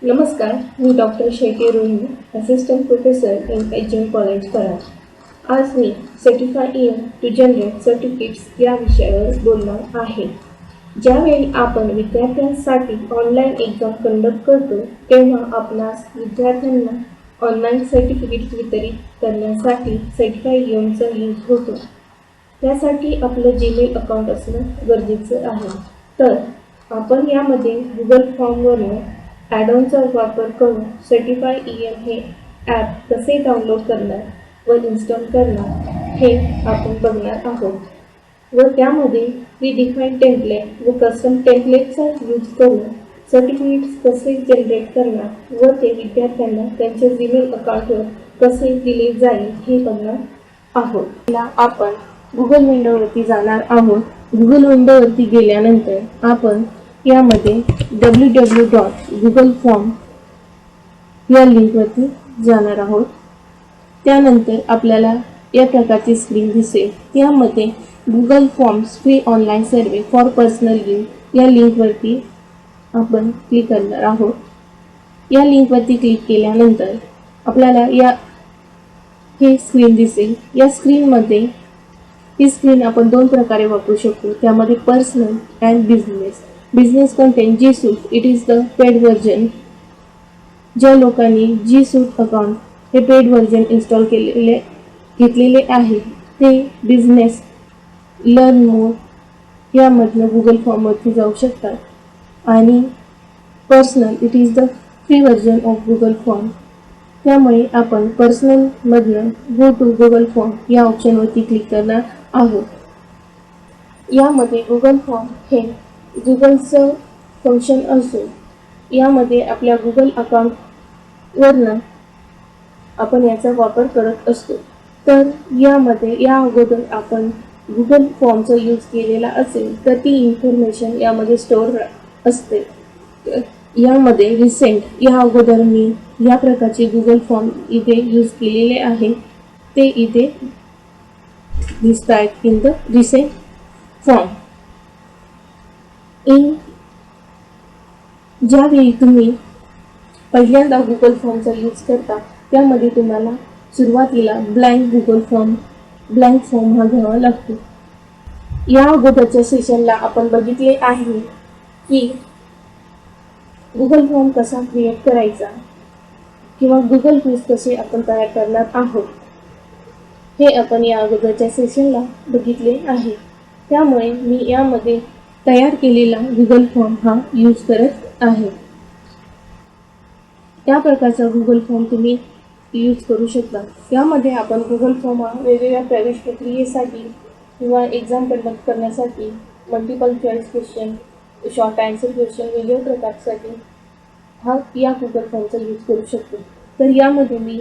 नमस्कार, मी doctor Shetty Rohini, assistant professor in HM. College Karad. आज मी certify in to generate certificates या विषयावर बोलणार आहे. ज्यावेळी आपण विद्यार्थ्यांसाठी ऑनलाईन एक्झाम कंडक्ट करतो, तेव्हा आपणास विद्यार्थ्यांना ऑनलाईन सर्टिफिकेट्स वितरित करण्यासाठी सर्टिफाय इनचा यूज होतो. त्यासाठी आपलं जीमेल अकाउंट असणं गरजेचं आहे. तर आपण यामध्ये गुगल फॉर्मवरून ॲडॉनचा वापर करून सर्टिफाय इन हे ॲप कसे डाउनलोड करणार व इन्स्टॉल करणार हे आपण बघणार आहोत. व त्यामध्ये प्रीडिफाईन टेम्पलेट व कस्टम टेम्पलेटचा यूज करून सर्टिफिकेट्स कसे जनरेट करणार व ते विद्यार्थ्यांना त्यांच्या जीमेल अकाउंटवर कसे दिले जाईल हे बघणार आहोत. पहिला आपण गुगल विंडोवरती जाणार आहोत. गुगल विंडोवरती गेल्यानंतर आपण यामध्ये www.googleform या लिंकवरती जाणार आहोत. त्यानंतर आपल्याला या प्रकारची स्क्रीन दिसेल. त्यामध्ये Google forms free online survey for personal use या लिंकवरती आपण क्लिक करणार आहोत. या लिंकवरती क्लिक केल्यानंतर आपल्याला हे स्क्रीन दिसेल. या स्क्रीनमध्ये ही स्क्रीन आपण दोन प्रकारे वापरू शकतो. त्यामध्ये personal and business content G Suite it is the paid version. ज्या लोकांनी जी सूट अकाउंट हे पेड व्हर्जन इन्स्टॉल घेतलेले आहे ते बिझनेस लर्न मोर यामधनं गुगल फॉर्मवरती जाऊ शकतात. आणि personal it is the free version of Google form. त्यामुळे आपण पर्सनलमधनं गो टू गुगल फॉर्म या ऑप्शनवरती क्लिक करणार आहोत. यामध्ये गुगल फॉर्म हे गुगलचं फंक्शन असून यामध्ये आपल्या गुगल अकाउंटवरनं आपण याचा वापर करत असतो. तर यामध्ये या अगोदर आपण गुगल फॉर्मचा यूज केलेला असेल तर ती इन्फॉर्मेशन यामध्ये स्टोअर असते. यामध्ये रिसेंट या अगोदर मी या प्रकारचे गुगल फॉर्म इथे यूज केलेले आहे ते इथे दिसत आहेत इन द रिसेंट फॉर्म. ज्यावेळी तुम्ही पहिल्यांदा गुगल फॉर्मचा यूज करता त्यामध्ये तुम्हाला सुरुवातीला ब्लँक फॉर्म हा घ्यावा लागतो. या अगोदरच्या सेशनला आपण बघितले आहे की गुगल फॉर्म कसा क्रिएट करायचा किंवा गुगल क्विज कसे आपण तयार करणार आहोत हे आपण या अगोदरच्या सेशनला बघितले आहे. त्यामुळे मी यामध्ये तयार केलेला गुगल फॉर्म हा यूज करत आहे. त्या प्रकारचा गुगल फॉर्म तुम्ही यूज करू शकता. यामध्ये आपण गुगल फॉर्म हा वेगवेगळ्या प्रवेश प्रक्रियेसाठी किंवा एक्झाम कंडक्ट करण्यासाठी multiple choice question, short answer question वेगवेगळ्या प्रकारसाठी या गुगल फॉर्मचा यूज करू शकतो. तर यामध्ये मी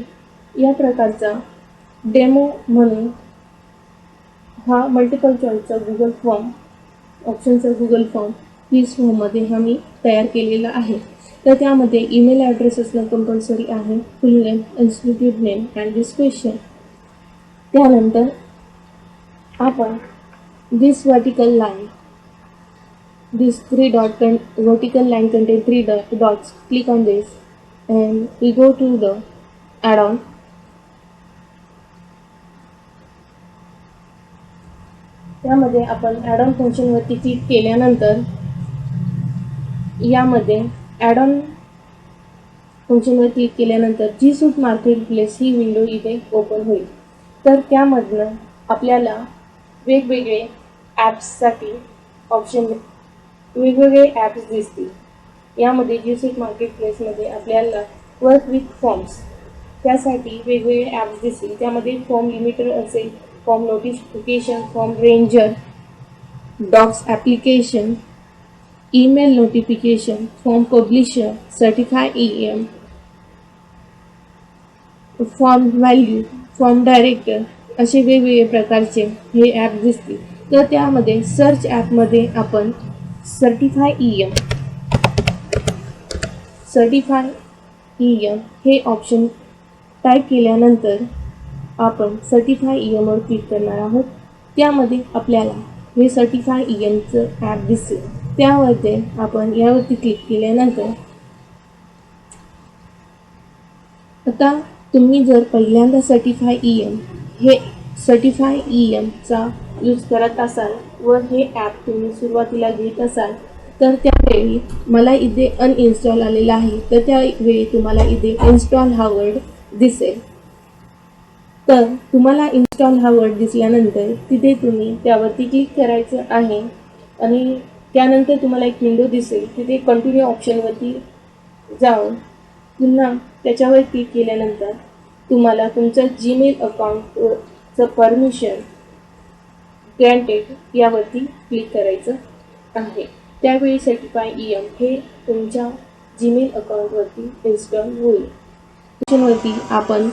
या प्रकारचा डेमो म्हणून हा मल्टिपल चॉईसचा गुगल फॉर्म ऑप्शनचा गुगल फॉर्म क्विज फॉर्ममध्ये हा मी तयार केलेला आहे. तर त्यामध्ये ईमेल ॲड्रेस असणं कंपल्सरी आहे, फुल name, institute name and this question. त्यानंतर आपण दिस vertical line contain 3 dots. Click on this and we go to the add-on. त्यामध्ये आपण ॲड-ऑन फंक्शनवरती क्लिक केल्यानंतर यामध्ये ॲड-ऑन फंक्शनवर क्लिक केल्यानंतर जी सूट मार्केट प्लेस ही विंडो इथे ओपन होईल. तर त्यामधनं आपल्याला वेगवेगळे ॲप्ससाठी वेगवेगळे ॲप्स दिसतील. यामध्ये जी सूट मार्केट प्लेसमध्ये आपल्याला वर्क विथ फॉर्म्स त्यासाठी वेगवेगळे ॲप्स दिसतील. त्यामध्ये फॉर्म लिमिटर असेल, form notification, form ranger, docs application, email notification, form publisher, certify in, form value, form director असे वेगवेगळे प्रकारचे हे ॲप दिसतील. तर त्यामध्ये सर्च ॲपमध्ये आपण सर्टिफाय इन हे ऑप्शन टाईप केल्यानंतर आपण सर्टिफाय ईएमवर क्लिक करणार आहोत. त्यामध्ये आपल्याला हे सर्टिफाय ईएमचं ॲप दिसेल. त्यामध्ये आपण यावरती क्लिक केल्यानंतर आता तुम्ही जर पहिल्यांदा सर्टिफाय चा यूज करत असाल व हे ॲप तुम्ही सुरुवातीला घेत असाल तर त्यावेळी मला इथे अनइन्स्टॉल आलेला आहे, तर त्यावेळी तुम्हाला इथे इन्स्टॉल हा वर्ड दिसेल. तर तुम्हाला इन्स्टॉल हा वर्ड दिसल्यानंतर तिथे तुम्ही त्यावरती क्लिक करायचं आहे आणि त्यानंतर तुम्हाला एक विंडो दिसेल. तिथे कंटिन्यू ऑप्शनवरती जाऊन पुन्हा त्याच्यावर क्लिक केल्यानंतर तुम्हाला तुमचं जीमेल अकाउंटचं परमिशन ग्रँटेड यावरती क्लिक करायचं आहे. त्यावेळी सर्टिफाय हे तुमच्या जीमेल अकाउंटवरती इन्स्टॉल होईल. ऑप्शनवरती आपण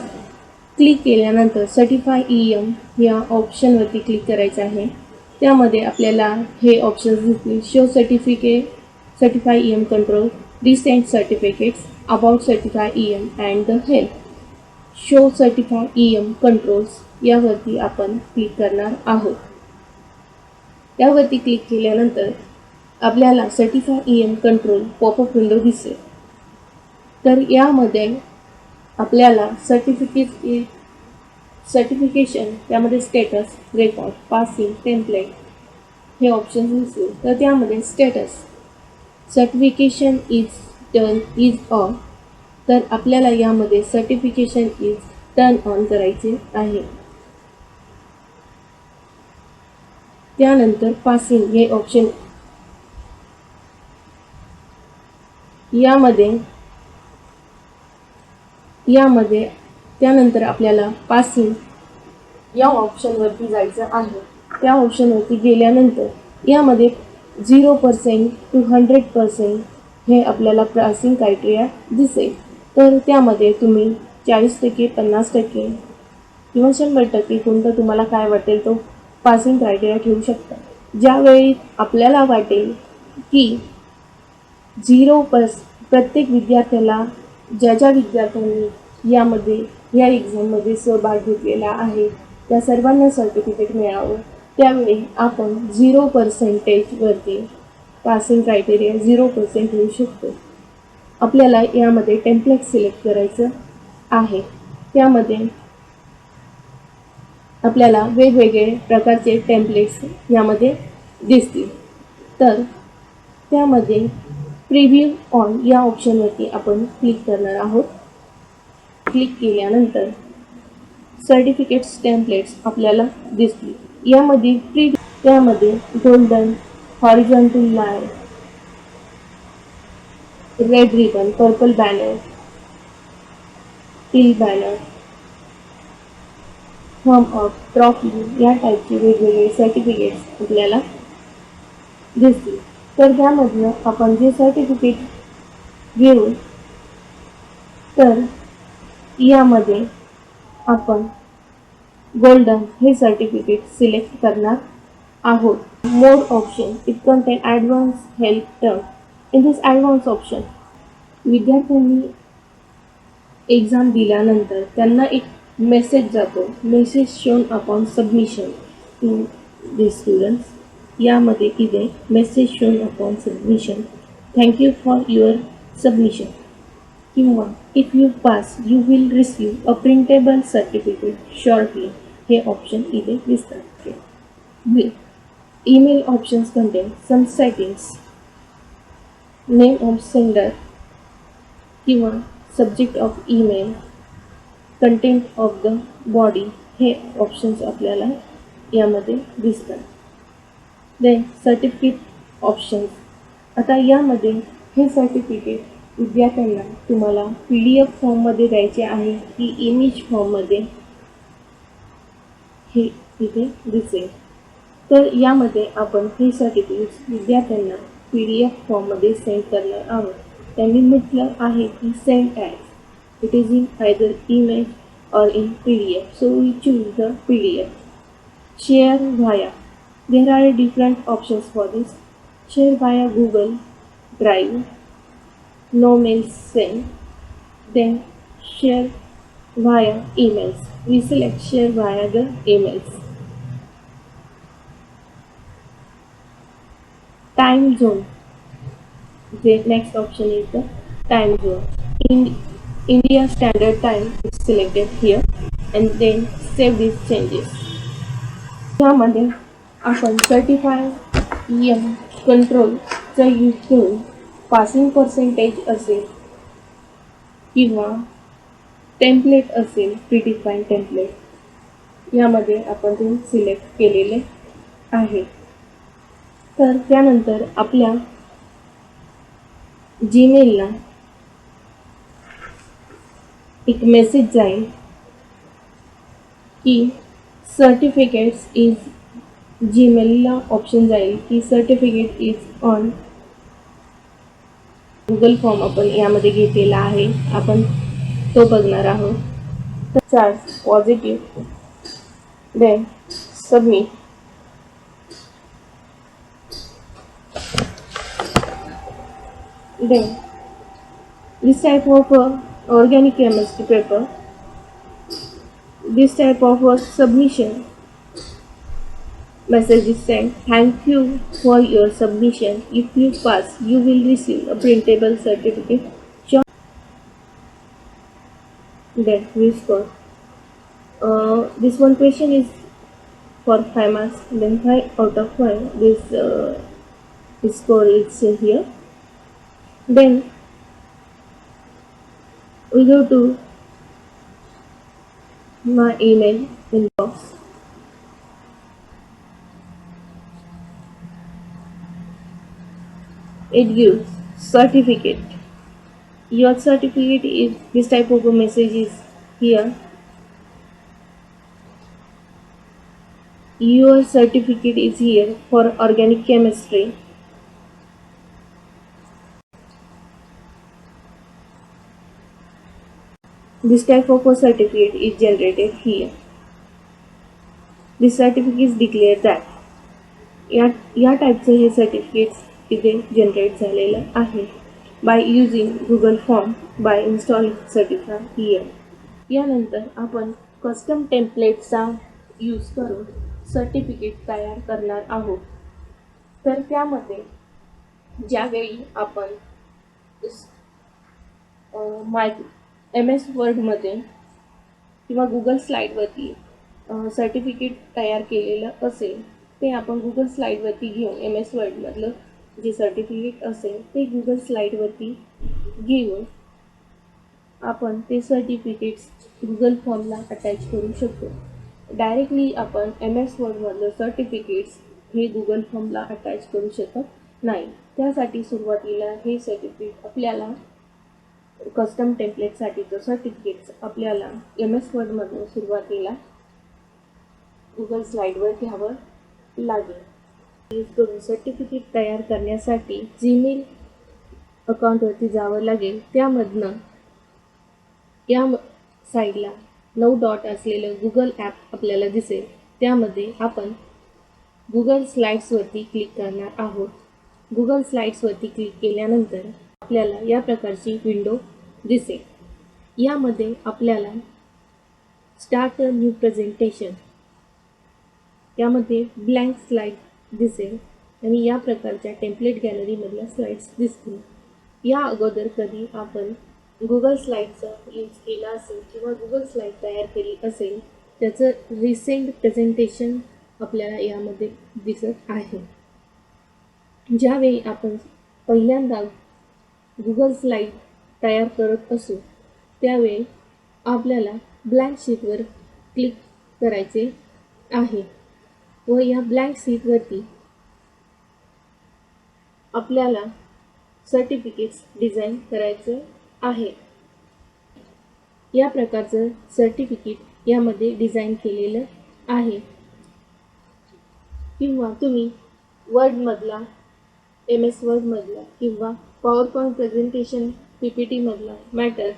क्लिक केल्यानंतर सर्टिफाय या ऑप्शनवरती क्लिक करायचं आहे. त्यामध्ये आपल्याला हे ऑप्शन्स दिसतील. Show certify control, recent certificates, about certify and the help. Show certify controls यावरती आपण क्लिक करणार आहोत. त्यावरती क्लिक केल्यानंतर आपल्याला सर्टिफाय कंट्रोल पॉपअप विंडो दिसेल. तर यामध्ये आपल्याला सर्टिफिकेशन त्यामध्ये स्टेटस, रेकॉर्ड, पासिंग, टेम्पलेट हे ऑप्शन दिसतील. तर त्यामध्ये status certification is turn is on, तर आपल्याला यामध्ये सर्टिफिकेशन इज टर्न ऑन करायचे आहे. त्यानंतर पासिंग हे ऑप्शन यामध्ये त्यानंतर आपल्याला पासिंग या ऑप्शनवरती जायचं आहे. त्या ऑप्शनवरती गेल्यानंतर यामध्ये 0% to 100% हे आपल्याला पासिंग क्रायटेरिया दिसेल. तर त्यामध्ये तुम्ही 40%, 50% किंवा 100% कोणतं तुम्हाला काय वाटेल तो पासिंग क्रायटेरिया ठेवू शकता. ज्यावेळी आपल्याला वाटेल की प्रत्येक विद्यार्थ्याला ज्या विद्यार्थ्यांनी या एक्झाममध्ये सहभाग घेतलेला आहे त्या सर्वांना सर्टिफिकेट मिळावं, त्यावेळी आपण 0% वरती पासिंग क्रायटेरिया 0% ठेवू शकतो. आपल्याला यामध्ये टेम्पलेट सिलेक्ट करायचं आहे. त्यामध्ये आपल्याला वेगवेगळे प्रकारचे टेम्पलेट्स यामध्ये दिसतील. तर त्यामध्ये प्रिव्ह्यू ऑन या ऑप्शनवरती आपण क्लिक करणार आहोत. क्लिक केल्यानंतर सर्टिफिकेट्स टेम्पलेट्स आपल्याला दिसतील. त्यामध्ये golden, horizontal line, red ribbon, purple banner, teal banner, thumb up, trophy या टाईपचे वेगवेगळे सर्टिफिकेट्स आपल्याला दिसतील. तर त्यामधनं आपण जे सर्टिफिकेट घेऊ तर यामध्ये आपण गोल्डन हे सर्टिफिकेट सिलेक्ट करणार आहोत. Mode option it contain advance help term. In this advance option विद्यार्थ्यांनी एक्झाम दिल्यानंतर त्यांना एक मेसेज जातो. Message shown upon submission to the students. यामध्ये इथे message shown upon submission, thank you for your submission किंवा if you pass you will receive a printable certificate shortly हे option इथे दिसतात. Email options contain some settings, name of sender किंवा subject of email, content of the body हे options आपल्याला यामध्ये दिसतात. Then certificate options. आता यामध्ये हे सर्टिफिकेट विद्यार्थ्यांना तुम्हाला PDF फॉर्ममध्ये द्यायचे आहे की इमेज फॉर्ममध्ये हे इथे दिसेल. तर यामध्ये आपण हे सर्टिफिकेट्स विद्यार्थ्यांना PDF फॉर्ममध्ये सेंड करणार आहोत. त्यांनी म्हटलं आहे की send as it is in either image or in PDF, so we choose the PDF. Share via, there are different options for this. Share via Google Drive, no mails sent, then share via emails. We select share via the emails. Time zone, the next option is the time zone. India Standard Time is selected here and then save these changes. यामध्ये आपण certify M कंट्रोलचा use करून passing percentage असेल किंवा template असेल प्रीडिफाईन template यामध्ये आपण ते select केलेले आहे. तर त्यानंतर आपल्या जीमेलला एक मेसेज जाईल की सर्टिफिकेट्स इज जीमेलला ऑप्शन जाईल की certificate is on Google form आपण यामध्ये घेतलेला आहे, आपण तो बघणार आहोत. तर charge positive then submit. Then this type of organic chemistry paper, this type of submission message is sent. Thank you for your submission. If you pass, you will receive a printable certificate. Then we score. This one question is for 5 marks. Then 5 out of 5. This score is here. Then we go to my email inbox. It gives certificate. Your certificate is this type of a message is here. Your certificate is here for organic chemistry. This type of a certificate is generated here. This certificate is declared that या टाईपचे हे certificates इथे generate झालेलं आहे by using Google form by installing certify here. यानंतर आपण custom टेम्पलेटचा use करून certificate तयार करणार आहोत. तर त्यामध्ये ज्यावेळी आपण MS वर्डमध्ये किंवा गुगल स्लाईडवरती सर्टिफिकेट तयार केलेलं असेल ते आपण गुगल स्लाईडवरती घेऊन MS वर्डमधलं जे सर्टिफिकेट असेल ते गुगल स्लाईडवरती घेऊन आपण ते सर्टिफिकेट्स गुगल फॉर्मला अटॅच करू शकतो. डायरेक्टली आपण MS वर्डमधलं सर्टिफिकेट्स हे गुगल फॉर्मला अटॅच करू शकत नाही. त्यासाठी सुरुवातीला हे सर्टिफिकेट आपल्याला कस्टम टेम्पलेटसाठीचं सर्टिफिकेट्स आपल्याला MS वर्डमधून सुरुवातीला गुगल स्लाईडवर घ्यावं लागेल. सर्टिफिकेट तयार करण्यासाठी जीमेल अकाउंटवरती जावं लागेल. त्यामधनं या साईडला 9 डॉट असलेलं गुगल ॲप आपल्याला दिसेल. त्यामध्ये आपण गुगल स्लाईड्सवरती क्लिक करणार आहोत. गुगल स्लाईड्सवरती क्लिक केल्यानंतर आपल्याला या प्रकारची विंडो दिसेल. यामध्ये आपल्याला स्टार्ट अ न्यू प्रेझेंटेशन यामध्ये ब्लँक स्लाईड दिसेल आणि या प्रकारच्या टेम्पलेट गॅलरीमधल्या स्लाईड्स दिसतील. या अगोदर कधी आपण गुगल स्लाईडचा यूज केला असेल किंवा गुगल स्लाईड तयार केली असेल त्याचं रिसेंट प्रेझेंटेशन आपल्याला यामध्ये दिसत आहे. ज्यावेळी आपण पहिल्यांदा गुगल स्लाईड तयार करत असू त्यावेळी आपल्याला ब्लँक शीटवर क्लिक करायचे आहे व या ब्लँक शीटवरती आपल्याला सर्टिफिकेट्स डिझाईन करायचं आहे. या प्रकारचं सर्टिफिकेट यामध्ये डिझाईन केलेलं आहे. किंवा तुम्ही वर्डमधला MS वर्डमधला किंवा पॉवर पॉईंट प्रेझेंटेशन PPT मधला मॅटर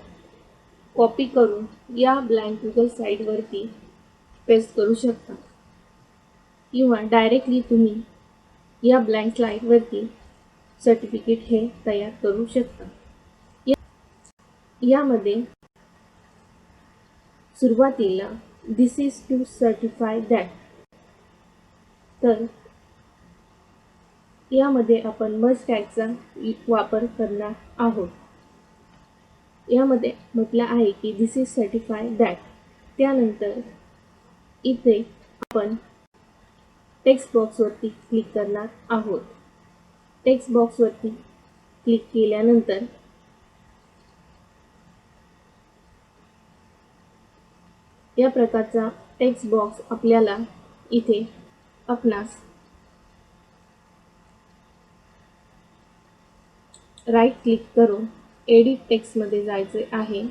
कॉपी करून या ब्लँक गुगल स्लाईडवरती पेस्ट करू शकता किंवा डायरेक्टली तुम्ही या ब्लँक स्लाईडवरती सर्टिफिकेट हे तयार करू शकता. यामध्ये सुरुवातीला दिस इज टू सर्टिफाय दॅट. तर यामध्ये आपण मस्ट टॅगचा वापर करणार आहोत. यामध्ये म्हटलं आहे की दिस इज सर्टिफाय दॅट. त्यानंतर इथे आपण टेक्स्ट बॉक्सवरती क्लिक करणार आहोत. टेक्स्ट बॉक्सवरती क्लिक केल्यानंतर या प्रकारचा टेक्स्ट बॉक्स आपल्याला इथे आपणास राईट क्लिक करून एडिट टेक्स्टमध्ये जायचे आहे.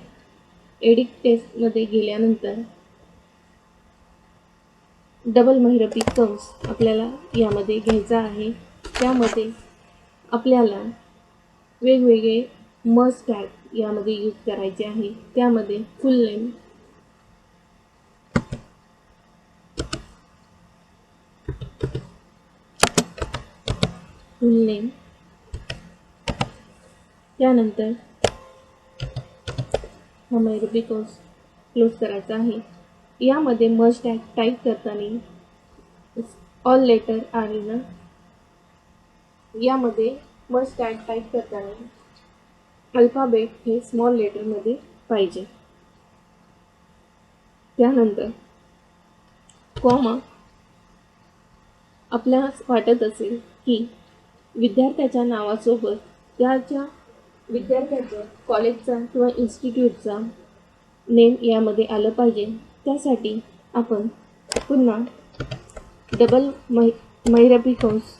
एडिट टेक्स्टमध्ये गेल्यानंतर डबल महिरपी कंस आपल्याला यामध्ये घ्यायचा आहे. त्यामध्ये आपल्याला वेगवेगळे मस्ट टॅग यामध्ये यूज करायचे आहे. त्यामध्ये फुल नेम, त्यानंतर हा महिरपी कंस क्लोज करायचा आहे. यामध्ये मस्ट टॅग टाईप करताना ऑल लेटर आहे ना, यामध्ये मस्ट टॅग टाईप करताना अल्फाबेट हे स्मॉल लेटरमध्ये पाहिजे. त्यानंतर कॉमा, आपल्यास वाटत असेल की विद्यार्थ्याच्या नावासोबत त्याच्या विद्यार्थ्याच्या कॉलेजचा किंवा इन्स्टिट्यूटचा नेम यामध्ये आलं पाहिजे. त्यासाठी आपण पुन्हा डबल महिरपी कंस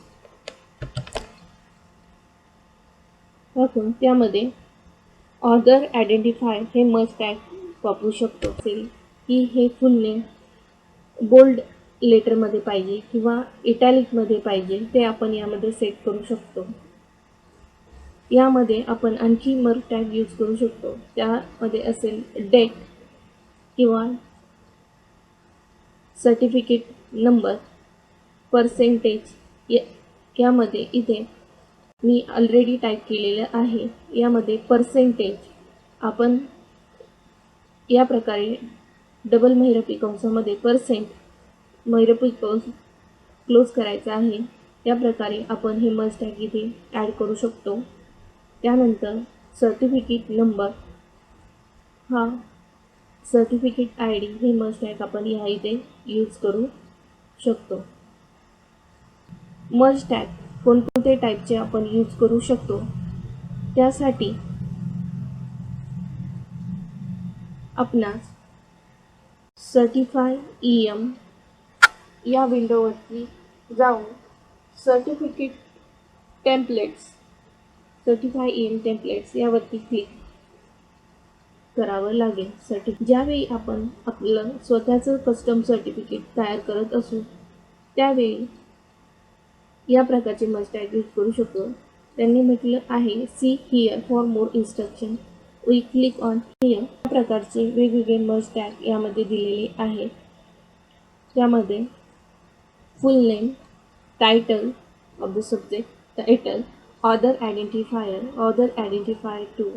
टाकून त्यामध्ये ऑदर आयडेंटिफाय हे मस्ट टॅग वापरू शकतो. असेल की हे फुल नेम बोल्ड लेटरमध्ये पाहिजे किंवा इटॅलिकमध्ये पाहिजे, ते आपण यामध्ये सेट करू शकतो. यामध्ये आपण आणखी मर्ज टॅग यूज करू शकतो. त्यामध्ये असेल डेट किंवा सर्टिफिकेट नंबर, पर्सेंटेज. यामध्ये इथे मी ऑलरेडी टाईप केलेलं आहे. यामध्ये पर्सेंटेज आपण या प्रकारे डबल महिरपी कंसामध्ये महिरपी कंस क्लोज करायचा आहे. या प्रकारे आपण हे मर्ज टॅग इथे ॲड करू शकतो. त्यानंतर सर्टिफिकेट नंबर, हा सर्टिफिकेट आय डी हे मर्ज टॅग आपण या इथे यूज करू शकतो. मर्ज टॅग कोणकोणत्या टाईपचे आपण यूज करू शकतो, त्यासाठी आपणास सर्टिफाय EM या विंडोवरती जाऊन सर्टिफाय EM टेम्पलेट्स यावरती क्लिक करावं लागेल. ज्यावेळी आपण आपलं स्वतःचं कस्टम सर्टिफिकेट तयार करत असू त्यावेळी या प्रकारचे मर्ज टॅग यूज करू शकतो. त्यांनी म्हटलं आहे see here for more instruction, we click on here. या प्रकारचे वेगवेगळे मर्ज टॅग यामध्ये दिलेले आहेत. त्यामध्ये full name, title of the subject, title, other identifier two,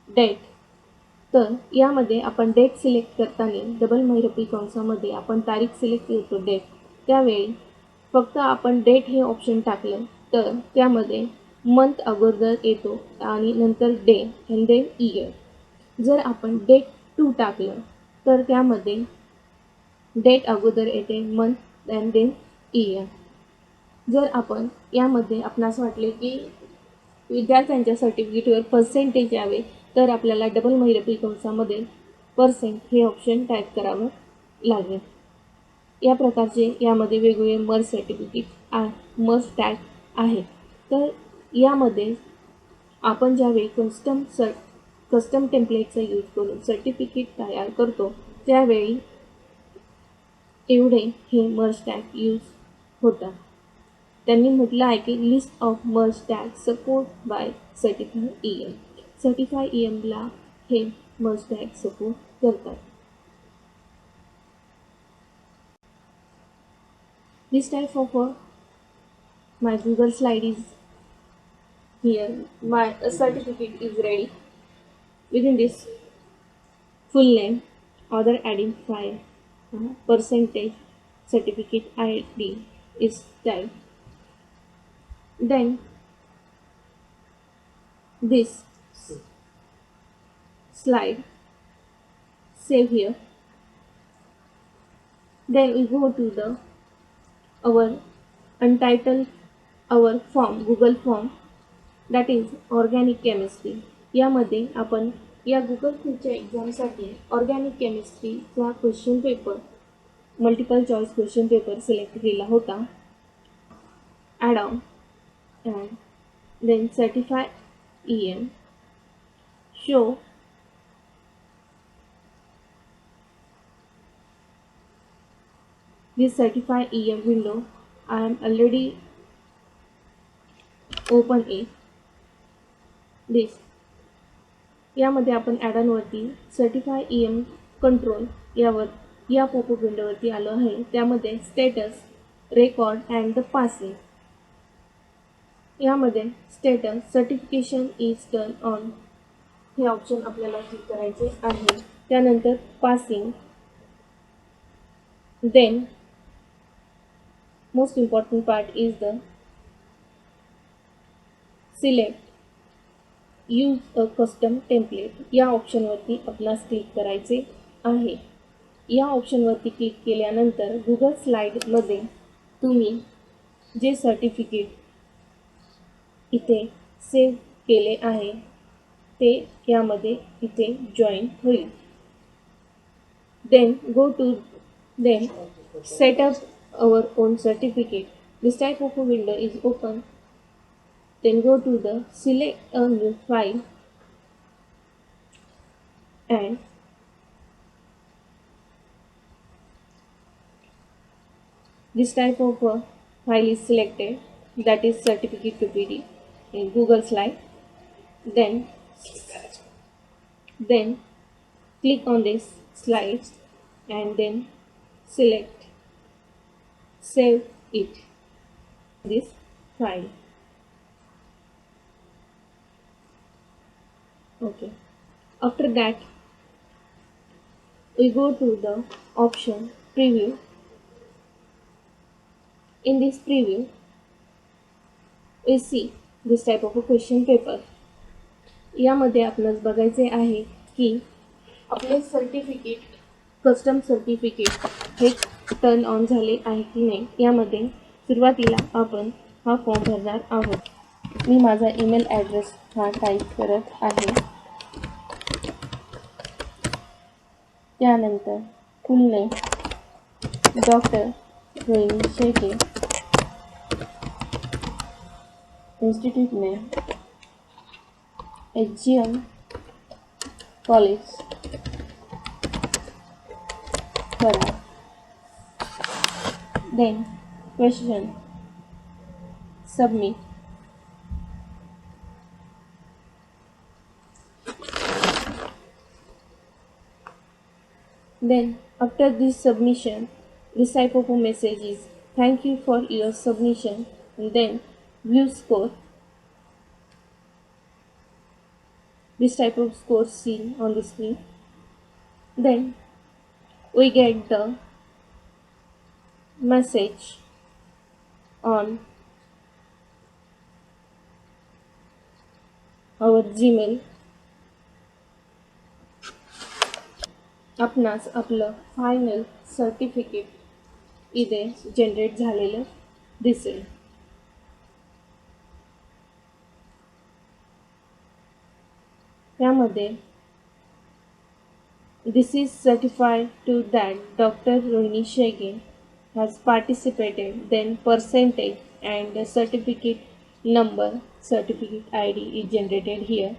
date. तर यामध्ये आपण डेट सिलेक्ट करताना डबल महिरपी कंसामध्ये आपण तारीख सिलेक्ट करतो डेट, त्यावेळी फक्त आपण डेट हे ऑप्शन टाकलं तर त्यामध्ये मंथ अगोदर येतो आणि नंतर डे अँड देन इयर. जर आपण डेट 2 टाकलं तर त्यामध्ये डेट अगोदर येते, मंथ अँड देन इयर. जर आपण यामध्ये आपणास वाटले की विद्यार्थ्यांच्या सर्टिफिकेटवर पर्सेंटेज यावे तर आपल्याला डबल महिरपी कंसामध्ये पर्सेंट हे ऑप्शन टाईप करावं लागेल. या प्रकारचे यामध्ये वेगवेगळे मर्ज टॅग आहेत. तर यामध्ये आपण ज्यावेळी कस्टम टेम्पलेटचा यूज करून सर्टिफिकेट तयार करतो त्यावेळी एवढे हे मर्ज टॅग यूज होतात. त्यांनी म्हटलं आहे की list of merge tag support by certify EM. Certify EMला हे मर्ज टॅग सपोर्ट करतात. This type of my Google slide is here. My certificate is ready. Within this, full name, other identifier, percentage, certificate ID is typed. Then this slide, save here. Then we go to the our untitled our form, Google form, that is organic chemistry. यामध्ये आपण या Google फीच्या एक्झामसाठी organic केमिस्ट्रीचा question paper, multiple choice question paper select केला होता. Add on and then certify EM, show this certify EM window. I am already open it. this यामध्ये आपण ॲड ऑनवरती सर्टिफाय EM कंट्रोल या पॉपअप विंडोवरती आलो आहे. त्यामध्ये status, record and the passing, यामध्ये status certification is turn on हे ऑप्शन आपल्याला क्लिक करायचे आहे. त्यानंतर passing, then most important part is the select use a custom template. या ऑप्शनवरती आपणास क्लिक करायचे आहे. या ऑप्शनवरती क्लिक केल्यानंतर गुगल स्लाईडमध्ये तुम्ही जे सर्टिफिकेट इथे सेव्ह केले आहे ते यामध्ये इथे जॉईन होईल. Then go to set up our own certificate. This type of a window is open. Then go to the select a new file and this type of a file is selected, that is certificate PPT in Google Slide. Then click on this slides and then select save it this file. Okay, after that we go to the option preview. In this preview we see this type of a question paper. यामध्ये आपणास बघायचे आहे की आपले certificate, custom certificate हे turn on झाले आहे की नाही. यामध्ये सुरुवातीला आपण हा फॉर्म भरणार आहोत. मी माझा ईमेल ॲड्रेस हा टाईप करत आहे. त्यानंतर full name doctor Rohini Shelke, institute name HGM college करा. Then question submit. Then after this submission, this type of a message is thank you for your submission, and then view score. This type of score seen on the screen. Then we get the message on our Gmail. आपणास आपलं final certificate इथे generate झालेलं दिसेल. त्यामध्ये this is certified to that Dr. Rohini Shege has participated, then percentage and the certificate number, certificate ID is generated here.